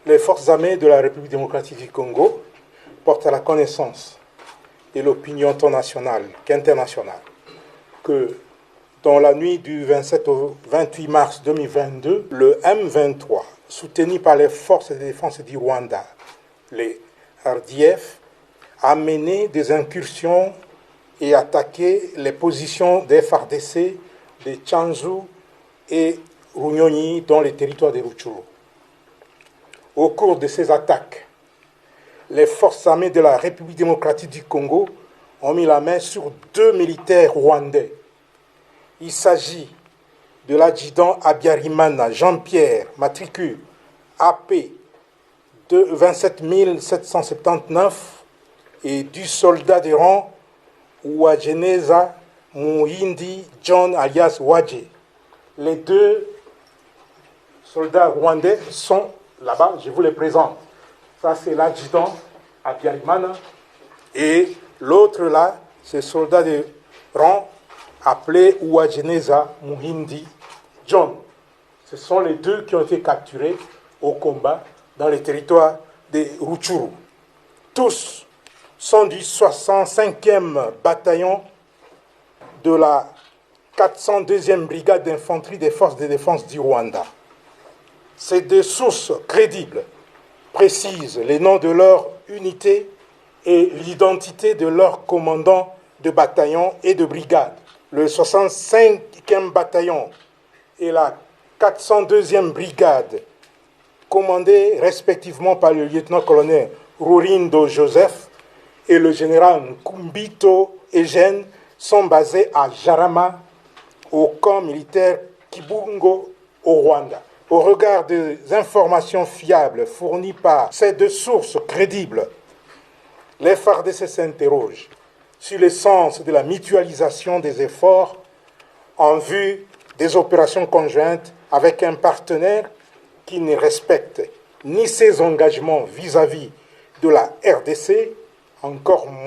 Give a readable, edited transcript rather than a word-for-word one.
Les forces armées de la République démocratique du Congo portent à la connaissance de l'opinion tant nationale qu'internationale que dans la nuit du 27 au 28 mars 2022, le M23, soutenu par les forces de défense du Rwanda, les RDF, a mené des incursions et attaqué les positions des FARDC de Tchanzu et Runyonyi dans les territoires de Rutshuru. Au cours de ces attaques, les forces armées de la République démocratique du Congo ont mis la main sur 2 militaires rwandais. Il s'agit de l'adjudant Habyarimana Jean-Pierre, matricule AP 27 779, et du soldat de rang Uwajeneza Muhindi John alias Wadje. Les 2 soldats rwandais sont là-bas, je vous les présente. Ça, c'est l'adjudant Habyarimana. Et l'autre là, c'est le soldat de rang appelé Uwajeneza Muhindi John. Ce sont les 2 qui ont été capturés au combat dans les territoires de Rutshuru. Tous sont du 65e bataillon de la 402e brigade d'infanterie des forces de défense du Rwanda. Ces 2 sources crédibles précisent les noms de leur unité et l'identité de leurs commandants de bataillon et de brigade. Le 65e bataillon et la 402e brigade, commandés respectivement par le lieutenant-colonel Rurindo Joseph et le général Nkumbito Eugène, sont basés à Jarama, au camp militaire Kibungo, au Rwanda. Au regard des informations fiables fournies par ces 2 sources crédibles, les FARDC s'interrogent sur le sens de la mutualisation des efforts en vue des opérations conjointes avec un partenaire qui ne respecte ni ses engagements vis-à-vis de la RDC, encore moins